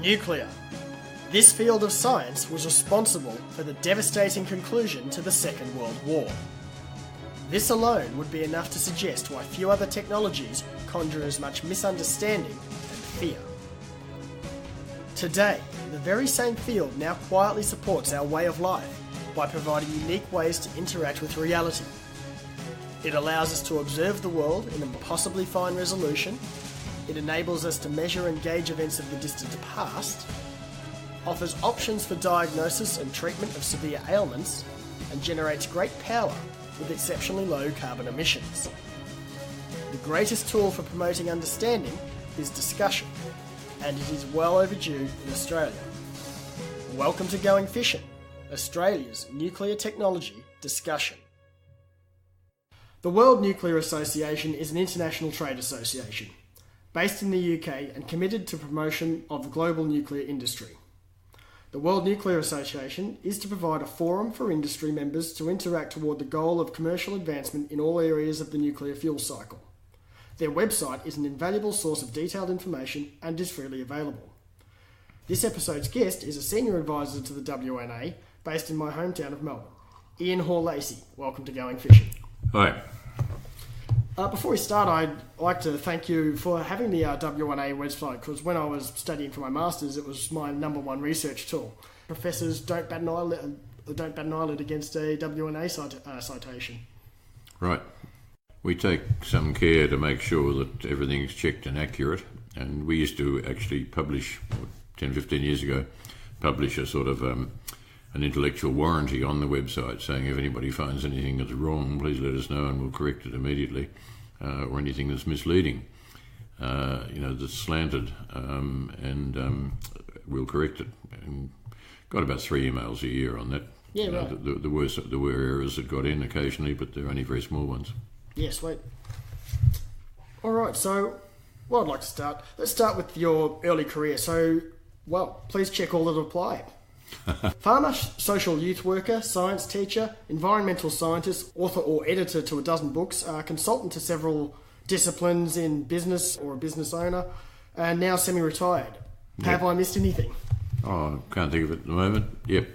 Nuclear. This field of science was responsible for the devastating conclusion to the Second World War. This alone would be enough to suggest why few other technologies conjure as much misunderstanding and fear. Today, the very same field now quietly supports our way of life by providing unique ways to interact with reality. It allows us to observe the world in impossibly fine resolution. It enables us to measure and gauge events of the distant past, offers options for diagnosis and treatment of severe ailments, and generates great power with exceptionally low carbon emissions. The greatest tool for promoting understanding is discussion, and it is well overdue in Australia. Welcome to Going Fission, Australia's nuclear technology discussion. The World Nuclear Association is an international trade association based in the UK and committed to promotion of the global nuclear industry. The World Nuclear Association is to provide a forum for industry members to interact toward the goal of commercial advancement in all areas of the nuclear fuel cycle. Their website is an invaluable source of detailed information and is freely available. This episode's guest is a senior advisor to the WNA based in my hometown of Melbourne. Ian Hore-Lacy, welcome to Going Fission. Hi. Before we start, I'd like to thank you for having the WNA website, because when I was studying for my Masters, it was my number one research tool. Professors don't bat an eyelid against a WNA citation. Right. We take some care to make sure that everything's checked and accurate, and we used to actually publish, 10, 15 years ago, publish a sort of an intellectual warranty on the website saying if anybody finds anything that's wrong, please let us know and we'll correct it immediately, or anything that's misleading, that's slanted, and we'll correct it. And got about 3 emails a year on that. Yeah, right. There were errors that got in occasionally, but they're only very small ones. Yeah, sweet. All right, so I'd like to start. Let's start with your early career. So, please check all that apply. Farmer, social youth worker, science teacher, environmental scientist, author or editor to a dozen books, consultant to several disciplines in business or a business owner, and now semi-retired. Yep. Have I missed anything? Oh, I can't think of it at the moment. Yep.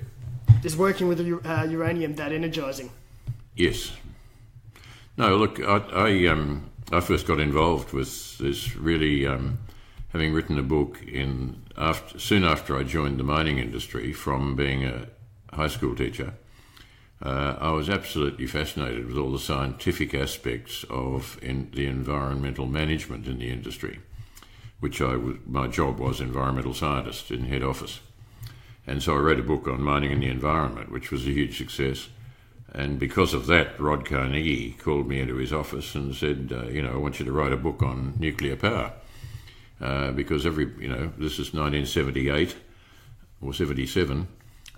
Is working with uranium that energising? Yes. No, look, I first got involved with this really having written a book soon after I joined the mining industry from being a high school teacher. I was absolutely fascinated with all the scientific aspects of the environmental management in the industry, which my job was environmental scientist in head office. And so I wrote a book on mining and the environment, which was a huge success. And because of that, Rod Carnegie called me into his office and said, I want you to write a book on nuclear power. Because this is 1978 or 77,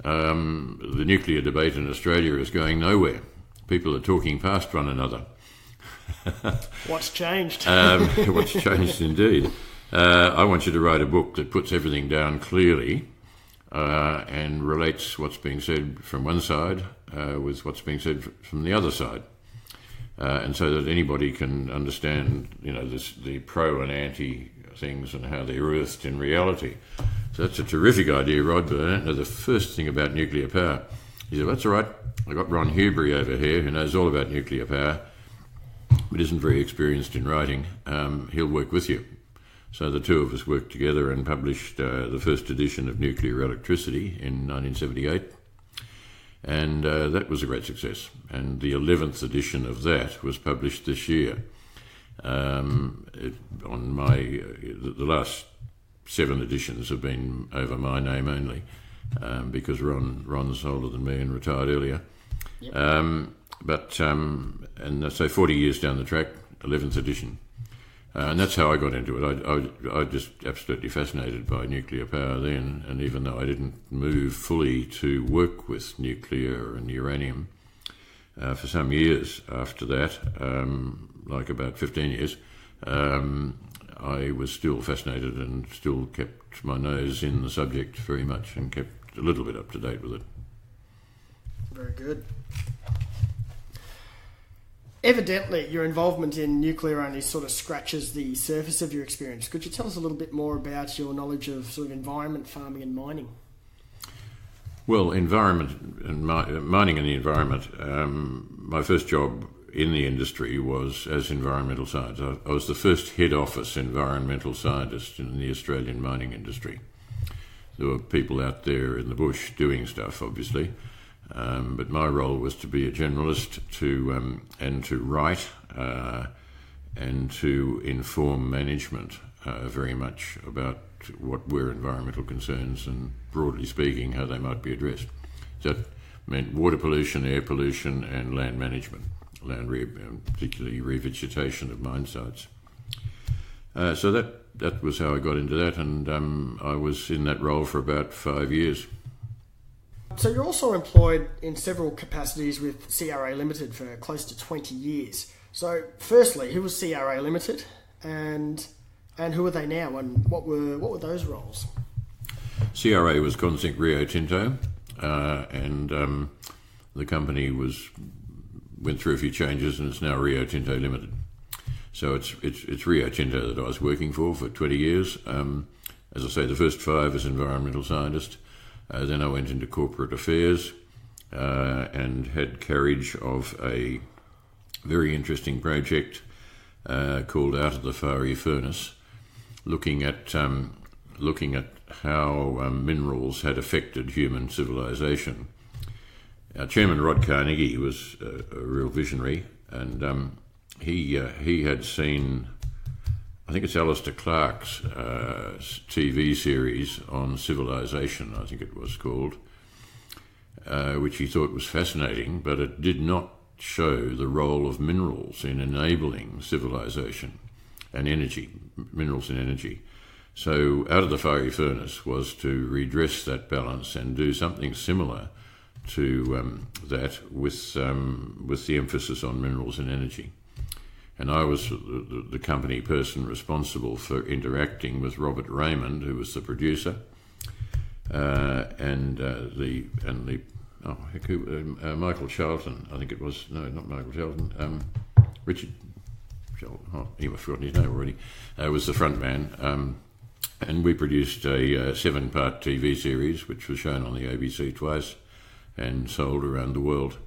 the nuclear debate in Australia is going nowhere. People are talking past one another. What's changed? What's changed indeed. I want you to write a book that puts everything down clearly and relates what's being said from one side with what's being said from the other side. And so that anybody can understand, the pro and anti things and how they're earthed in reality. So that's a terrific idea, Rod, but I don't know the first thing about nuclear power. He said, that's all right. I've got Ron Hubery over here who knows all about nuclear power, but isn't very experienced in writing. He'll work with you. So the two of us worked together and published the first edition of Nuclear Electricity in 1978. And that was a great success. And the 11th edition of that was published this year. The last 7 editions have been over my name only, because Ron's older than me and retired earlier. Yep. And so 40 years down the track, 11th edition. And that's how I got into it. I was just absolutely fascinated by nuclear power then, and even though I didn't move fully to work with nuclear and uranium for some years after that, like about 15 years, I was still fascinated and still kept my nose in the subject very much and kept a little bit up to date with it. Very good. Evidently, your involvement in nuclear only sort of scratches the surface of your experience. Could you tell us a little bit more about your knowledge of sort of environment, farming and mining? Well, environment and mining and the environment, my first job in the industry was as environmental scientist. I was the first head office environmental scientist in the Australian mining industry. There were people out there in the bush doing stuff, obviously, but my role was to be a generalist and to write and to inform management very much about what were environmental concerns and, broadly speaking, how they might be addressed. That meant water pollution, air pollution and land management, particularly revegetation of mine sites. So that was how I got into that, and I was in that role for about 5 years. So you're also employed in several capacities with CRA Limited for close to 20 years. So firstly, who was CRA Limited and who are they now, and what were those roles? CRA was Conzinc Rio Tinto, and the company went through a few changes, and it's now Rio Tinto Limited. So it's Rio Tinto that I was working for 20 years. As I say, the first 5 as environmental scientist. Then I went into corporate affairs and had carriage of a very interesting project called Out of the Fiery Furnace, looking at how minerals had affected human civilization. Our chairman, Rod Carnegie, was a real visionary, and he had seen, I think it's Alistair Clark's TV series on civilization, I think it was called, which he thought was fascinating, but it did not show the role of minerals in enabling civilization and energy, minerals and energy. So Out of the Fiery Furnace was to redress that balance and do something similar to that with the emphasis on minerals and energy. And I was the company person responsible for interacting with Robert Raymond, who was the producer, Michael Charlton, I think it was. No, not Michael Charlton. Richard Charlton. Oh, I've forgotten his name already. Was the front man, and we produced a 7-part TV series, which was shown on the ABC twice, and sold around the world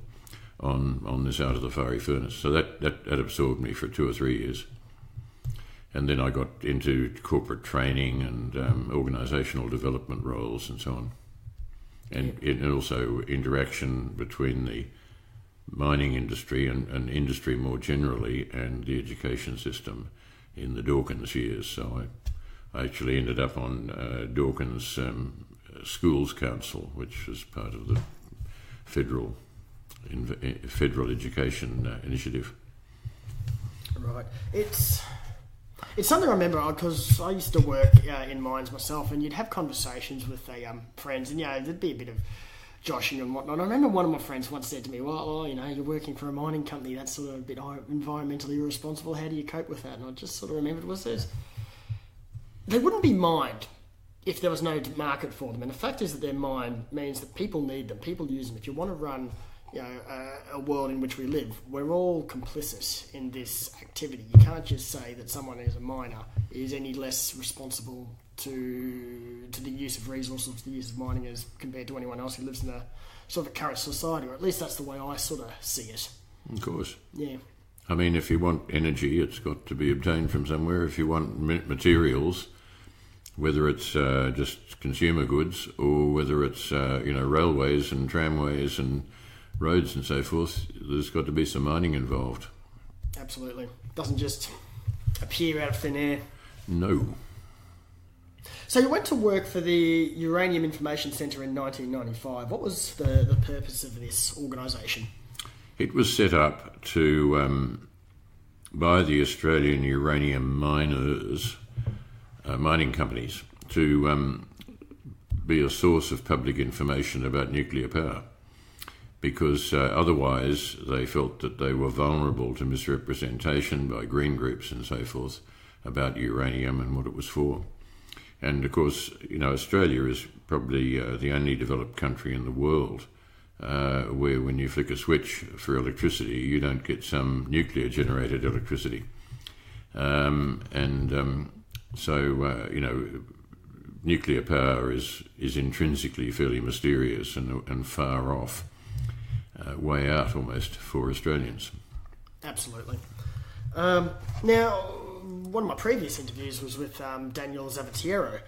on this Out of the Fiery Furnace. So that absorbed me for 2 or 3 years. And then I got into corporate training and organisational development roles and so on. And also interaction between the mining industry and industry more generally and the education system in the Dawkins years. So I actually ended up on Dawkins Schools Council, which was part of the federal education initiative. Right. It's something I remember because I used to work in mines myself, and you'd have conversations with friends, and there'd be a bit of joshing and whatnot. I remember one of my friends once said to me, "Well, you're working for a mining company. That's sort of a bit environmentally irresponsible. How do you cope with that?" And I just sort of remembered they wouldn't be mined if there was no market for them. And the fact is that they're mined means that people need them, people use them. If you want to run a world in which we live, we're all complicit in this activity. You can't just say that someone who's a miner is any less responsible to the use of resources, to the use of mining, as compared to anyone else who lives in a sort of a current society, or at least that's the way I sort of see it. Of course. Yeah. I mean, if you want energy, it's got to be obtained from somewhere. If you want materials, whether it's just consumer goods or whether it's railways and tramways and roads and so forth, there's got to be some mining involved. Absolutely. It doesn't just appear out of thin air. No. So you went to work for the Uranium Information Centre in 1995. What was the purpose of this organisation? It was set up to by the Australian uranium miners, mining companies, to be a source of public information about nuclear power, because otherwise they felt that they were vulnerable to misrepresentation by green groups and so forth about uranium and what it was for. And of course, Australia is probably the only developed country in the world where when you flick a switch for electricity, you don't get some nuclear-generated electricity. Nuclear power is intrinsically fairly mysterious and far off, way out almost for Australians. Absolutely. Now, one of my previous interviews was with Daniel Zavatiero.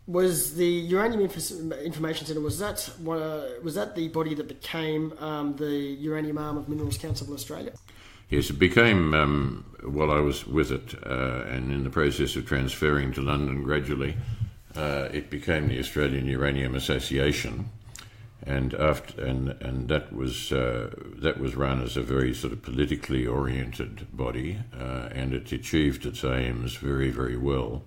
Was the Uranium Information Centre, was that the body that became the uranium arm of Minerals Council of Australia? Yes, it became, while I was with it, and in the process of transferring to London gradually, it became the Australian Uranium Association, and that was run as a very sort of politically oriented body, and it achieved its aims very, very well.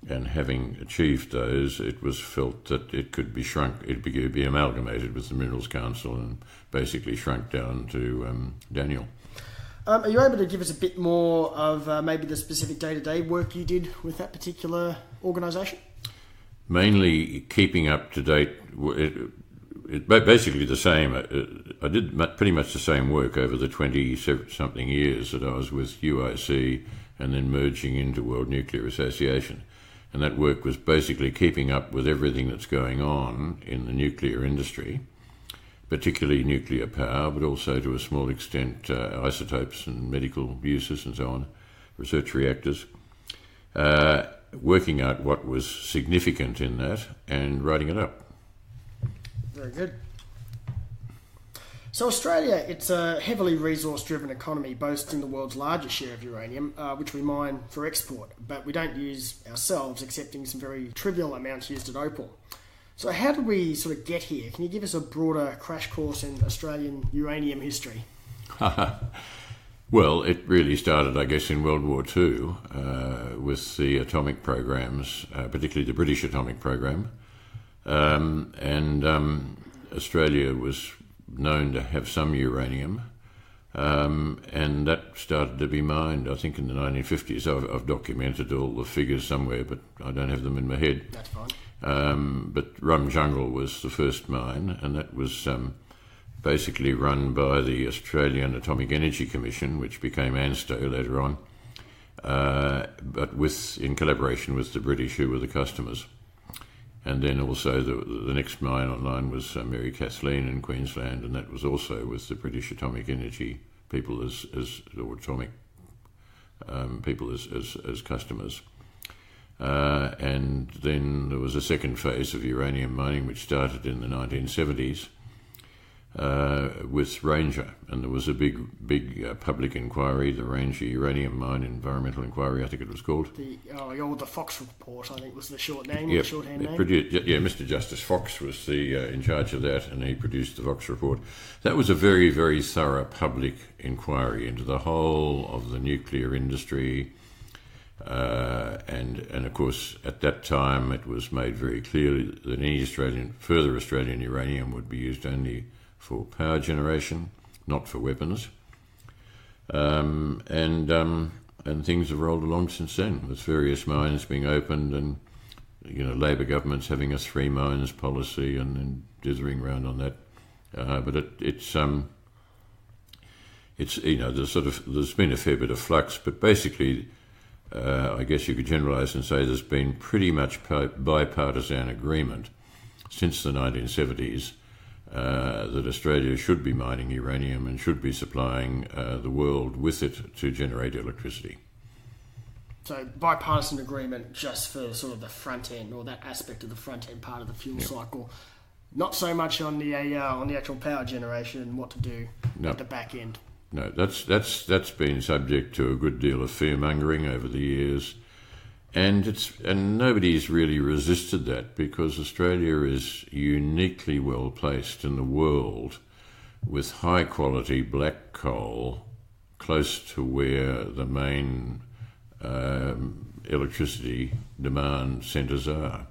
And having achieved those, it was felt that it could be be amalgamated with the Minerals Council and basically shrunk down to Daniel. Are you able to give us a bit more of maybe the specific day-to-day work you did with that particular organisation? Mainly keeping up to date. It basically the same. I did pretty much the same work over the 20-something years that I was with UIC and then merging into World Nuclear Association. And that work was basically keeping up with everything that's going on in the nuclear industry, particularly nuclear power, but also to a small extent isotopes and medical uses and so on, research reactors, working out what was significant in that and writing it up. Very good. So Australia, it's a heavily resource-driven economy boasting the world's largest share of uranium, which we mine for export, but we don't use ourselves, excepting some very trivial amounts used at Opal. So how did we sort of get here? Can you give us a broader crash course in Australian uranium history? Well, it really started, I guess, in World War II with the atomic programs, particularly the British atomic program. Australia was known to have some uranium, and that started to be mined, I think, in the 1950s. I've documented all the figures somewhere, but I don't have them in my head. That's fine. But Rum Jungle was the first mine, and that was basically run by the Australian Atomic Energy Commission, which became ANSTO later on, but in collaboration with the British, who were the customers. And then also the next mine online was Mary Kathleen in Queensland, and that was also with the British Atomic Energy people as customers. And then there was a second phase of uranium mining which started in the 1970s with Ranger, and there was a big public inquiry, the Ranger Uranium Mine Environmental Inquiry, I think it was called. The Fox Report, I think was the short name, yep. The shorthand name. Mr. Justice Fox was in charge of that, and he produced the Fox Report. That was a very, very thorough public inquiry into the whole of the nuclear industry, and of course at that time it was made very clear that any further Australian uranium would be used only for power generation, not for weapons. And things have rolled along since then, with various mines being opened and Labor governments having a 3 mines policy and then dithering around on that. But there's been a fair bit of flux, but basically I guess you could generalise and say there's been pretty much bipartisan agreement since the 1970s that Australia should be mining uranium and should be supplying the world with it to generate electricity. So bipartisan agreement just for sort of the front end, or that aspect of the front end part of the fuel cycle, not so much on the actual power generation and what to do at the back end. No, that's been subject to a good deal of fear mongering over the years. And nobody's really resisted that, because Australia is uniquely well placed in the world with high quality black coal close to where the main electricity demand centres are.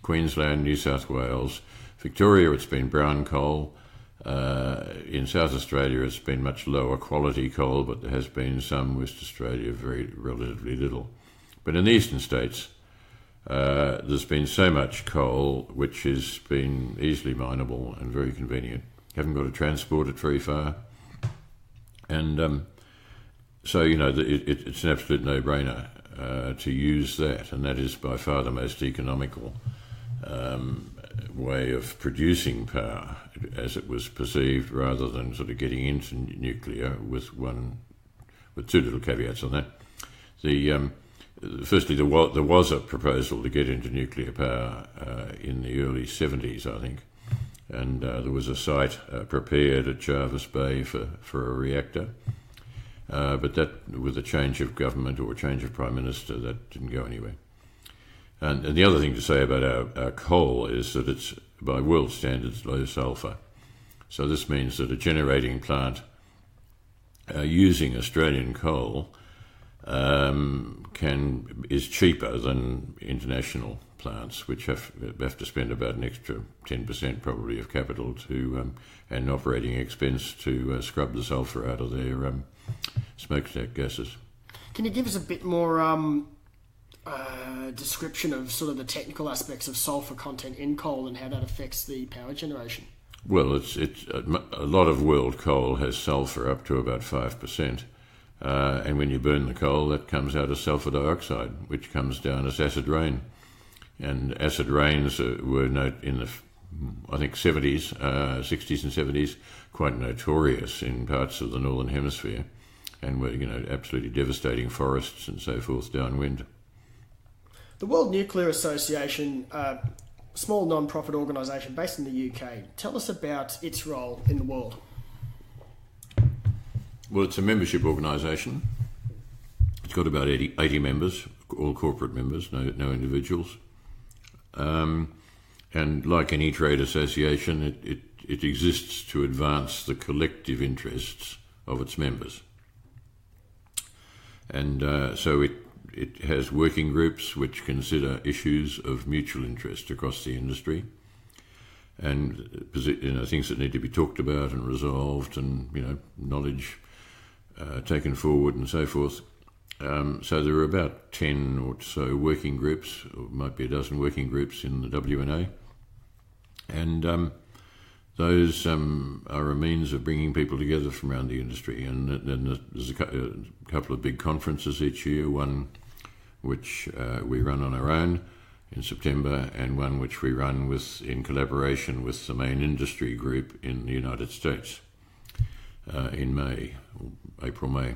Queensland, New South Wales, Victoria, it's been brown coal. In South Australia, it's been much lower quality coal, but there has been some. West Australia, relatively little. But in the eastern states, there's been so much coal which has been easily mineable and very convenient. You haven't got to transport it very far. And so, it's an absolute no-brainer to use that, and that is by far the most economical way of producing power, as it was perceived, rather than sort of getting into nuclear with two little caveats on that. Firstly, there was a proposal to get into nuclear power in the early 70s, I think, and there was a site prepared at Jervis Bay for a reactor, but that, with a change of government or a change of Prime Minister, that didn't go anywhere. And the other thing to say about our coal is that it's, by world standards, low sulfur. So this means that a generating plant using Australian coal is cheaper than international plants, which have to spend about an extra 10% probably of capital to and operating expense to scrub the sulfur out of their smokestack gases. Can you give us a bit more description of sort of the technical aspects of sulfur content in coal and how that affects the power generation? Well, it's a lot of world coal has sulfur up to about 5%, and when you burn the coal, that comes out as sulfur dioxide, which comes down as acid rain. And acid rains were in the, I think, 60s and 70s, quite notorious in parts of the Northern Hemisphere, and were, absolutely devastating forests and so forth downwind. The World Nuclear Association, a small non-profit organisation based in the UK. Tell us about its role in the world. Well, it's a membership organisation. It's got about 80 members, all corporate members, no individuals. And like any trade association, it exists to advance the collective interests of its members. And so it has working groups which consider issues of mutual interest across the industry, and things that need to be talked about and resolved, and knowledge taken forward and so forth. So there are about 10 or so working groups, or might be a dozen working groups in the WNA, and those are a means of bringing people together from around the industry. And then there's a couple of big conferences each year, one which we run on our own in September, and one which we run in collaboration with the main industry group in the United States in May, April-May.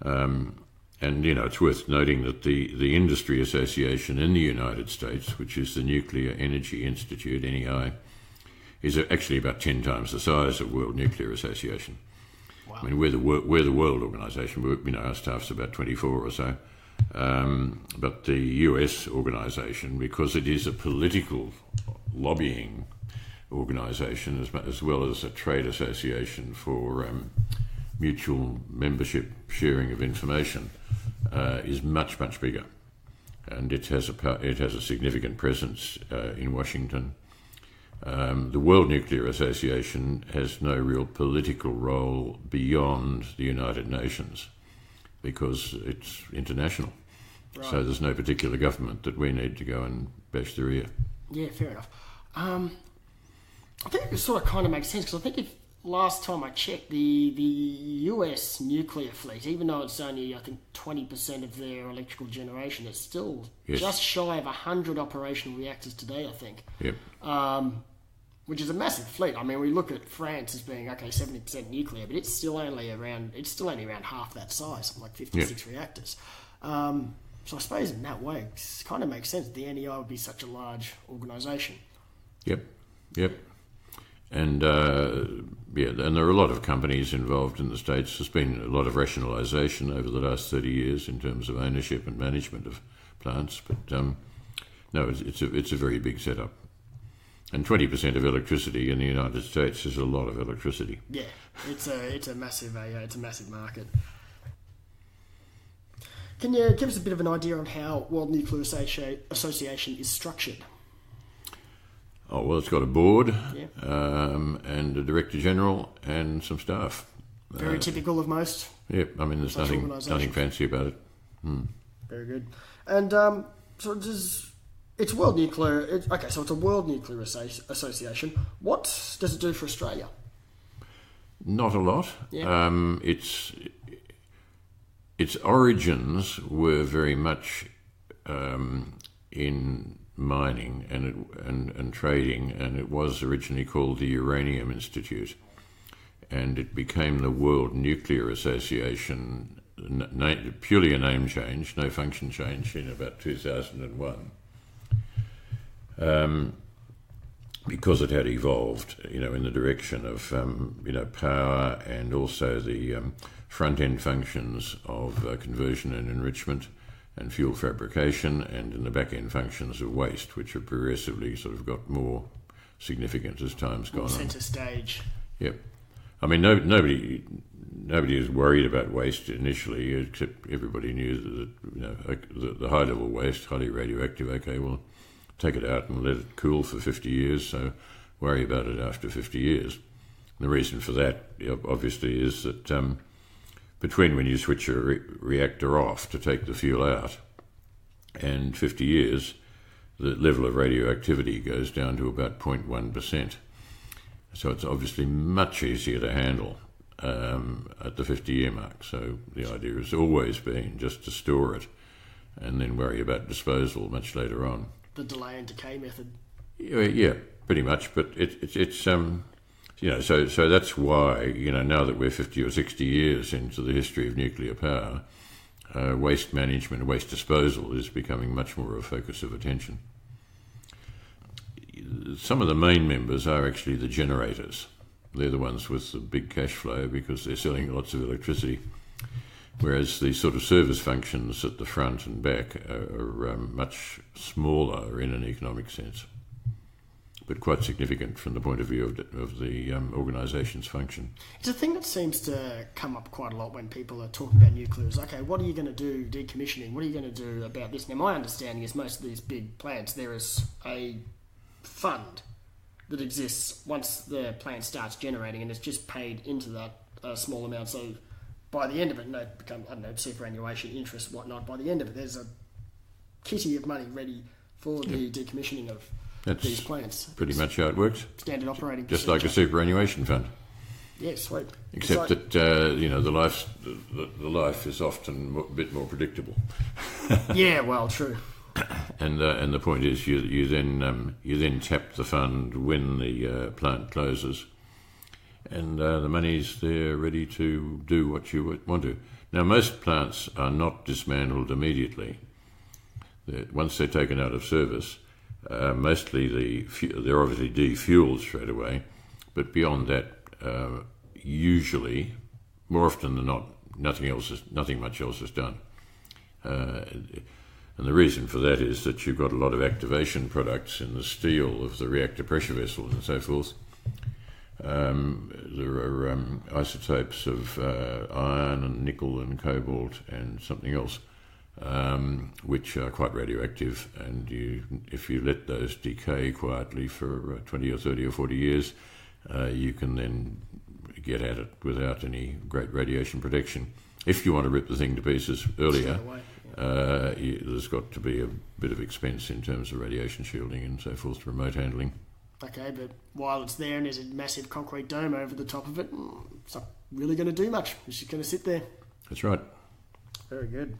And, it's worth noting that the Industry Association in the United States, which is the Nuclear Energy Institute, NEI, is actually about 10 times the size of World Nuclear Association. Wow. I mean, we're the world organisation. Our staff's about 24 or so. But the US organisation, because it is a political lobbying organisation as well as a trade association for mutual membership sharing of information, is much, much bigger, and it has a significant presence in Washington. The World Nuclear Association has no real political role beyond the United Nations because it's international. Right. So there's no particular government that we need to go and bash their ear. Yeah, fair enough. I think it sort of kind of makes sense, because I think last time I checked, the US nuclear fleet, even though it's only, I think, 20% of their electrical generation, it's still just shy of 100 operational reactors today, I think. Yep. Which is a massive fleet. I mean, we look at France as being, 70% nuclear, but it's still only around half that size, like 56 reactors. So I suppose in that way, it kind of makes sense that the NEI would be such a large organisation. Yep. And and there are a lot of companies involved in the States. There's been a lot of rationalisation over the last 30 years in terms of ownership and management of plants. But no, it's a very big setup. And 20% of electricity in the United States is a lot of electricity. Yeah, it's a massive market. Can you give us a bit of an idea on how World Nuclear Association is structured? Oh, well, it's got a board and a director general and some staff. Very typical of most. Yeah, I mean, there's nothing fancy about it. Very good. And So it's World Nuclear. So it's a World Nuclear Association. What does it do for Australia? Not a lot. Yeah. Its origins were very much in mining and trading, and it was originally called the Uranium Institute, and it became the World Nuclear Association, purely a name change, no function change, in about 2001. Because it had evolved, in the direction of, power, and also the front-end functions of conversion and enrichment and fuel fabrication, and in the back-end functions of waste, which have progressively sort of got more significant as time's gone on. Centre stage. Yep. I mean, nobody was worried about waste initially, except everybody knew that, the high-level waste, highly radioactive, okay, well, take it out and let it cool for 50 years, so worry about it after 50 years. And the reason for that, obviously, is that between when you switch a reactor off to take the fuel out and 50 years, the level of radioactivity goes down to about 0.1%. So it's obviously much easier to handle at the 50-year mark. So the idea has always been just to store it and then worry about disposal much later on. The delay and decay method. Yeah, pretty much. But it's so that's why, now that we're 50 or 60 years into the history of nuclear power, waste management and waste disposal is becoming much more a focus of attention. Some of the main members are actually the generators. They're the ones with the big cash flow because they're selling lots of electricity. Whereas the sort of service functions at the front and back are much smaller in an economic sense, but quite significant from the point of view of the organisation's function. It's a thing that seems to come up quite a lot when people are talking about nuclear. Is, okay, what are you going to do, decommissioning? What are you going to do about this? Now, my understanding is most of these big plants, there is a fund that exists once the plant starts generating, and it's just paid into that small amount. So by the end of it, superannuation, interest, whatnot, by the end of it, there's a kitty of money ready for the decommissioning of these plants. Pretty much how it works. Standard operating Just procedure. like a superannuation fund. Yeah, sweet. Except that the life is often a bit more predictable. Yeah, well, true. And the point is, you then tap the fund when the plant closes, and the money's there ready to do what you want to. Now, most plants are not dismantled immediately. Once they're taken out of service, mostly they're obviously defueled straight away, but beyond that, usually, more often than not, nothing much else is done. And the reason for that is that you've got a lot of activation products in the steel of the reactor pressure vessels and so forth. There are isotopes of iron and nickel and cobalt and something else, which are quite radioactive, and if you let those decay quietly for 20 or 30 or 40 years, you can then get at it without any great radiation protection. If you want to rip the thing to pieces earlier, there's got to be a bit of expense in terms of radiation shielding and so forth, remote handling. Okay, but while it's there and there's a massive concrete dome over the top of it, it's not really going to do much. It's just going to sit there. That's right. Very good.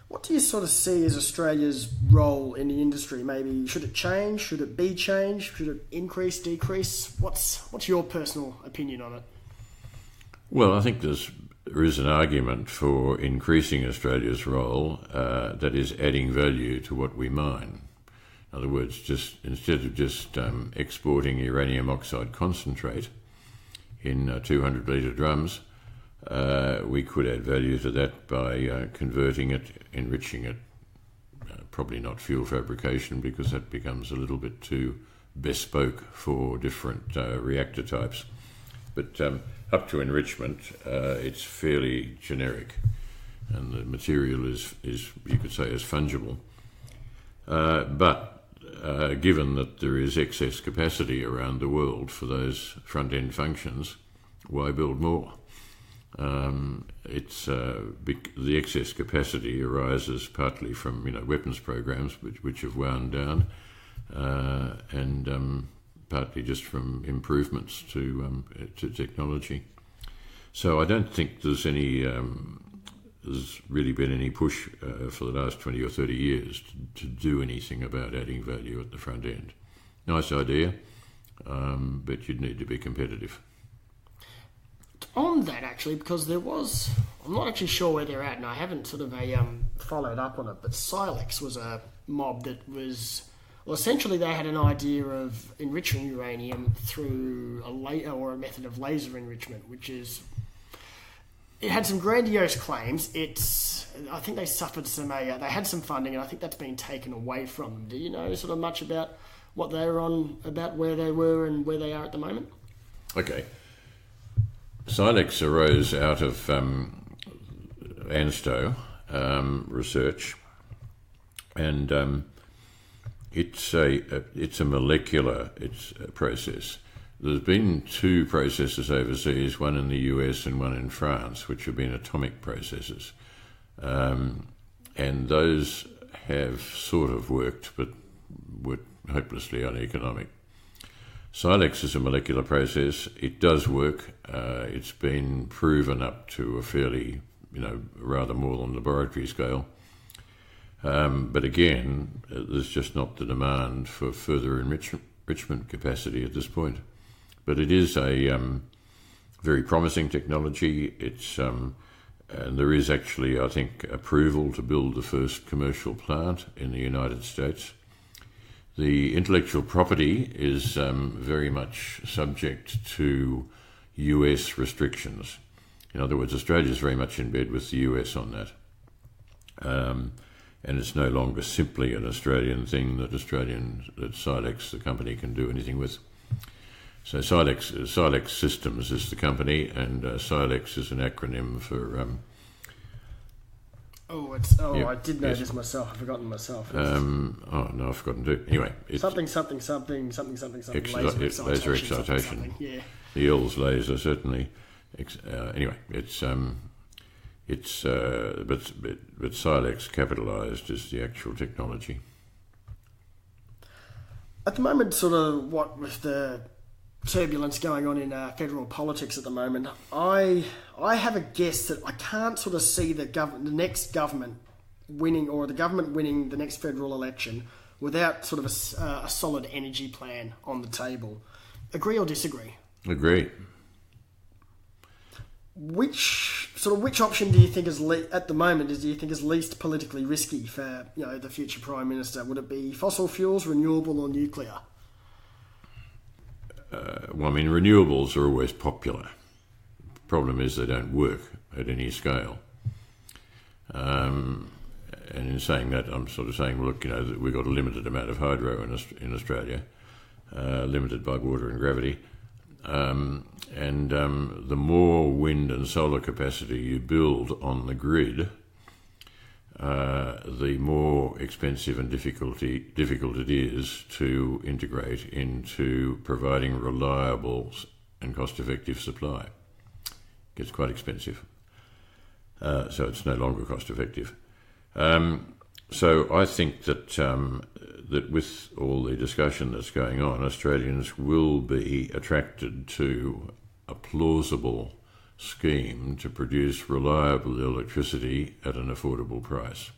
What do you sort of see as Australia's role in the industry? Maybe should it change? Should it be changed? Should it increase, decrease? What's your personal opinion on it? Well, I think there is an argument for increasing Australia's role, that is adding value to what we mine. In other words, just instead of just exporting uranium oxide concentrate in 200-litre drums, we could add value to that by converting it, enriching it. Probably not fuel fabrication, because that becomes a little bit too bespoke for different reactor types. But up to enrichment, it's fairly generic, and the material is you could say, is fungible. But given that there is excess capacity around the world for those front-end functions, why build more? The excess capacity arises partly from weapons programs which have wound down, and partly just from improvements to technology. So I don't think there's really been any push for the last 20 or 30 years to do anything about adding value at the front end. Nice idea, but you'd need to be competitive. On that, actually, because I'm not actually sure where they're at, and I haven't sort of followed up on it, but SILEX was a mob that was, well, essentially they had an idea of enriching uranium through a method of laser enrichment, which is, it had some grandiose claims. I think they suffered they had some funding, and I think that's been taken away from them. Do you know sort of much about what they were on, about where they were and where they are at the moment? Okay. SILEX arose out of ANSTO research, and it's a molecular process. There's been two processes overseas, one in the US and one in France, which have been atomic processes, and those have sort of worked, but were hopelessly uneconomic. SILEX is a molecular process. It does work. It's been proven up to a fairly, rather more than laboratory scale. But again, there's just not the demand for further enrichment capacity at this point. But it is a very promising technology. And there is actually, I think, approval to build the first commercial plant in the United States. The intellectual property is very much subject to US restrictions. In other words, Australia is very much in bed with the US on that. And it's no longer simply an Australian thing that SILEX, the company, can do anything with. So SILEX Systems is the company, and SILEX is an acronym for... I did know this myself. I've forgotten myself. I've forgotten too. Anyway, it's something. Laser excitation. Yeah. The L's laser certainly. Anyway, but SILEX capitalised is the actual technology. At the moment, sort of what with the turbulence going on in federal politics at the moment, I have a guess that I can't sort of see the next government winning, or the government winning the next federal election without sort of a solid energy plan on the table. Agree or disagree? Agree. Which option do you think is at the moment is least politically risky for the future Prime Minister? Would it be fossil fuels, renewable, or nuclear? Renewables are always popular. The problem is they don't work at any scale. And in saying that, I'm sort of saying, look, that we've got a limited amount of hydro in Australia, limited by water and gravity. The more wind and solar capacity you build on the grid, the more expensive and difficult it is to integrate into providing reliable and cost-effective supply. It gets quite expensive. So it's no longer cost-effective. So I think that with all the discussion that's going on, Australians will be attracted to a plausible scheme to produce reliable electricity at an affordable price.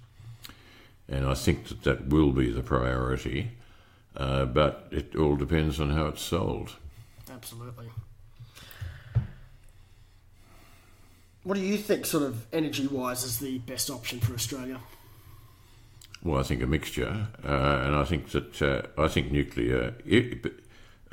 And I think that will be the priority, but it all depends on how it's sold. Absolutely. What do you think, sort of energy-wise, is the best option for Australia? Well, I think a mixture, and I think nuclear.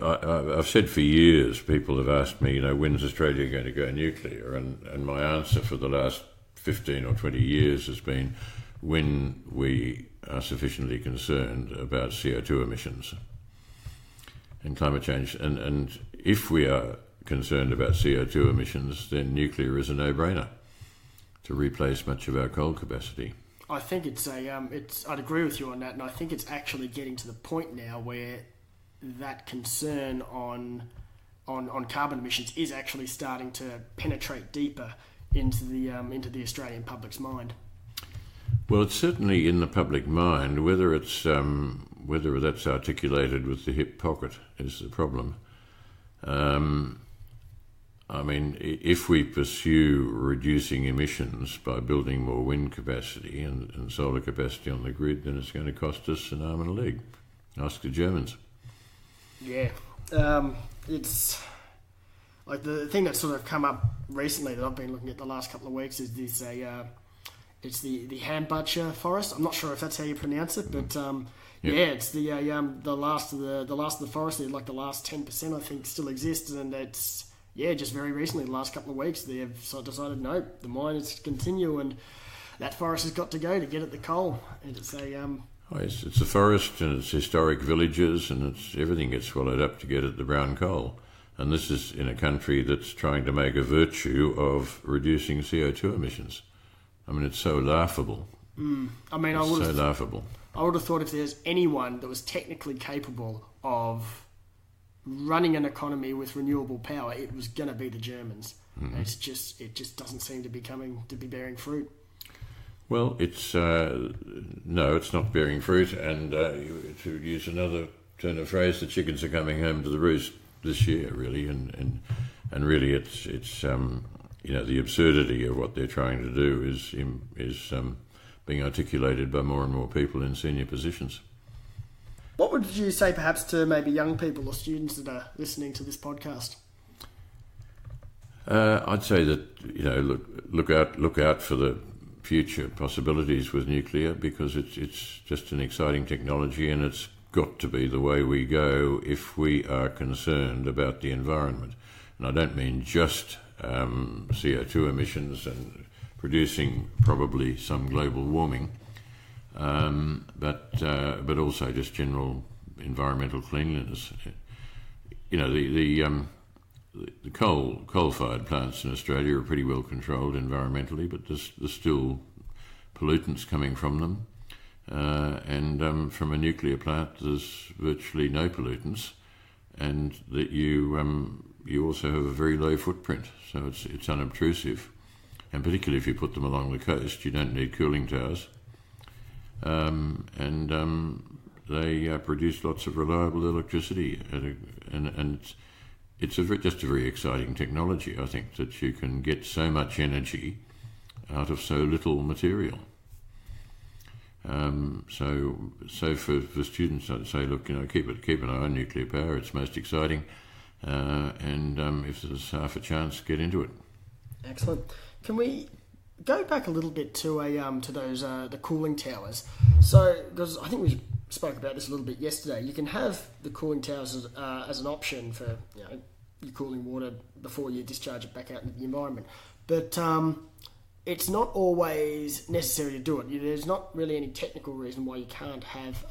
I've said for years, people have asked me, when's Australia going to go nuclear? And my answer for the last 15 or 20 years has been when we are sufficiently concerned about CO2 emissions and climate change. And if we are concerned about CO2 emissions, then nuclear is a no-brainer to replace much of our coal capacity. I think I'd agree with you on that, and I think it's actually getting to the point now where that concern on on carbon emissions is actually starting to penetrate deeper into the Australian public's mind. Well, it's certainly in the public mind. Whether that's articulated with the hip pocket is the problem. I mean, if we pursue reducing emissions by building more wind capacity and solar capacity on the grid, then it's going to cost us an arm and a leg. Ask the Germans. Yeah. It's like the thing that's sort of come up recently that I've been looking at the last couple of weeks is this it's the Hambach Forest. I'm not sure if that's how you pronounce it, but it's the last of the forest. Like the last 10%, I think, still exists, and it's just very recently, the last couple of weeks, they have decided no, the mine is to continue, and that forest has got to go to get at the coal. And it's it's a forest, and it's historic villages, and everything gets swallowed up to get at the brown coal. And this is in a country that's trying to make a virtue of reducing CO2 emissions. I mean, it's so laughable. I would have thought if there's anyone that was technically capable of running an economy with renewable power, it was going to be the Germans. Mm-hmm. It just doesn't seem to be bearing fruit. Well, it's not bearing fruit, and to use another turn of phrase, the chickens are coming home to the roost this year, really, and really, it's the absurdity of what they're trying to do is being articulated by more and more people in senior positions. What would you say, perhaps, to maybe young people or students that are listening to this podcast? I'd say that look out for the future possibilities with nuclear, because it's just an exciting technology, and it's got to be the way we go if we are concerned about the environment. And I don't mean just CO2 emissions and producing probably some global warming, but also just general environmental cleanliness. The coal-fired plants in Australia are pretty well controlled environmentally, but there's still pollutants coming from them. And from a nuclear plant, there's virtually no pollutants, and that you also have a very low footprint, so it's unobtrusive. And particularly if you put them along the coast, you don't need cooling towers. They produce lots of reliable electricity, and it's just a very exciting technology. I think that you can get so much energy out of so little material. So for students, I'd say, look, keep an eye on nuclear power. It's most exciting, and if there's half a chance, get into it. Excellent. Can we go back a little bit to those the cooling towers? So, because I think we spoke about this a little bit yesterday, you can have the cooling towers as an option for your cooling water before you discharge it back out into the environment, but it's not always necessary to do it. There's not really any technical reason why you can't have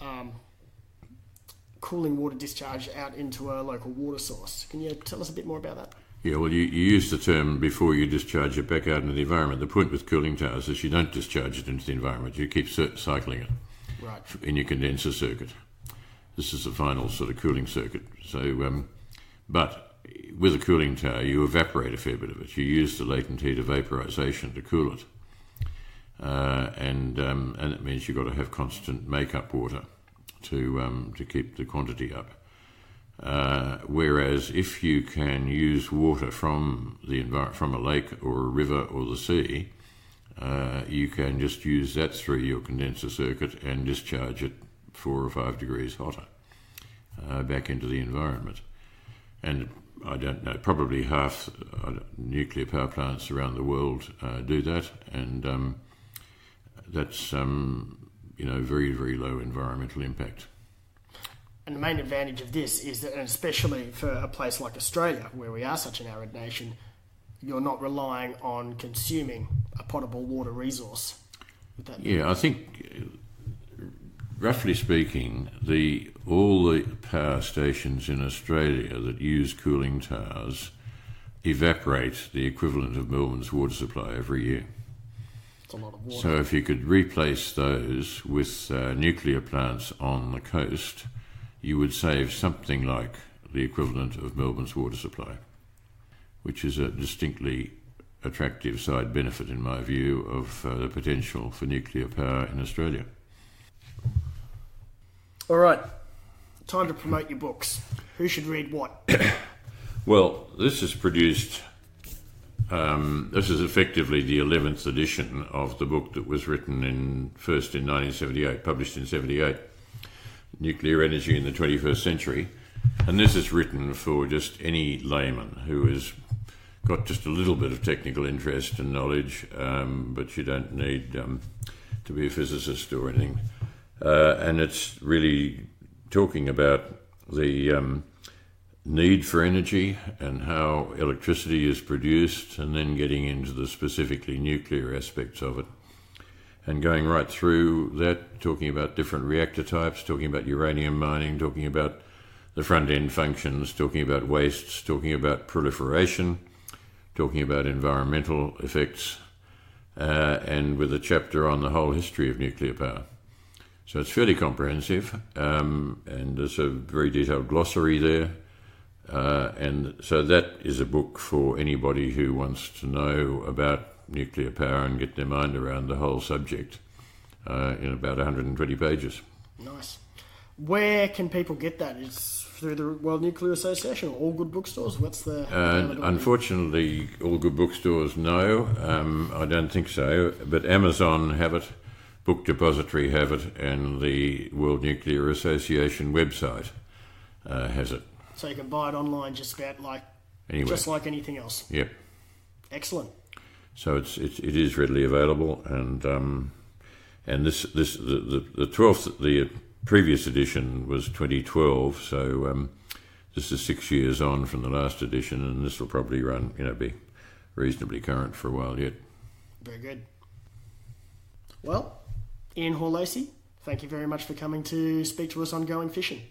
cooling water discharged out into a local water source. Can you tell us a bit more about that? Yeah, well, you use the term before you discharge it back out into the environment. The point with cooling towers is you don't discharge it into the environment. You keep cycling it in your condenser circuit. This is the final sort of cooling circuit. So, but with a cooling tower, you evaporate a fair bit of it. You use the latent heat of vaporization to cool it. And it means you've got to have constant make-up water to keep the quantity up. Whereas if you can use water from a lake or a river or the sea, you can just use that through your condenser circuit and discharge it 4 or 5 degrees hotter back into the environment. And I don't know, probably half nuclear power plants around the world do that, and that's very, very low environmental impact. And the main advantage of this is that, and especially for a place like Australia, where we are such an arid nation, you're not relying on consuming a potable water resource. I think, roughly speaking, all the power stations in Australia that use cooling towers evaporate the equivalent of Melbourne's water supply every year. It's a lot of water. So if you could replace those with nuclear plants on the coast, you would save something like the equivalent of Melbourne's water supply, which is a distinctly attractive side benefit, in my view, of the potential for nuclear power in Australia. All right, time to promote your books. Who should read what? Well, this is produced... this is effectively the 11th edition of the book that was written first in 1978, published in 78, Nuclear Energy in the 21st Century. And this is written for just any layman who has got just a little bit of technical interest and knowledge, but you don't need to be a physicist or anything. And it's really talking about the need for energy and how electricity is produced, and then getting into the specifically nuclear aspects of it. And going right through that, talking about different reactor types, talking about uranium mining, talking about the front-end functions, talking about wastes, talking about proliferation, talking about environmental effects, and with a chapter on the whole history of nuclear power. So it's fairly comprehensive, and there's a very detailed glossary there. And so that is a book for anybody who wants to know about nuclear power and get their mind around the whole subject in about 120 pages. Nice. Where can people get that? Is through the World Nuclear Association or all good bookstores? What's the... Unfortunately, all good bookstores, no. I don't think so. But Amazon have it, Book Depository have it, and the World Nuclear Association website has it. So you can buy it online just about anywhere. Just like anything else. Yep. Excellent. So it is readily available, and the 12th, the previous edition was 2012. So this is 6 years on from the last edition, and this will probably be reasonably current for a while yet. Very good. Well, Ian Hore-Lacy, thank you very much for coming to speak to us on Going Fishing.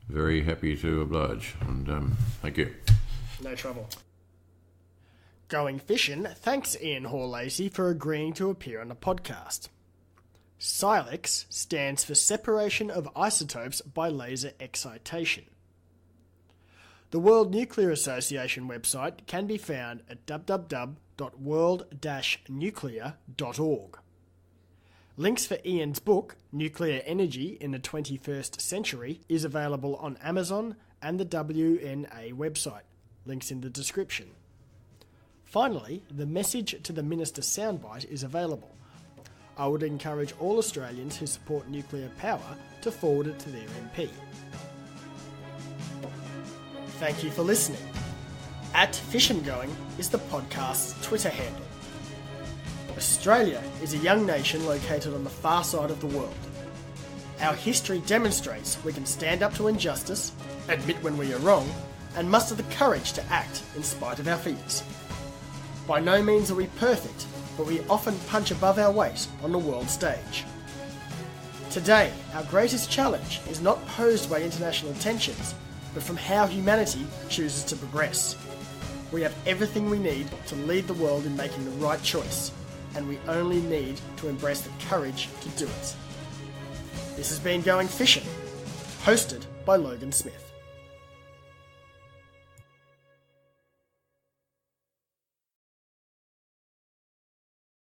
Very happy to oblige, and thank you. No trouble. Going Fishing thanks Ian Hore-Lacy for agreeing to appear on the podcast. SILEX stands for Separation of Isotopes by Laser Excitation. The World Nuclear Association website can be found at www.world-nuclear.org. Links for Ian's book, Nuclear Energy in the 21st Century, is available on Amazon and the WNA website. Links in the description. Finally, the Message to the Minister soundbite is available. I would encourage all Australians who support nuclear power to forward it to their MP. Thank you for listening. @FissionGoing is the podcast's Twitter handle. Australia is a young nation located on the far side of the world. Our history demonstrates we can stand up to injustice, admit when we are wrong, and muster the courage to act in spite of our fears. By no means are we perfect, but we often punch above our weight on the world stage. Today, our greatest challenge is not posed by international tensions, but from how humanity chooses to progress. We have everything we need to lead the world in making the right choice, and we only need to embrace the courage to do it. This has been Going Fishing, hosted by Logan Smith.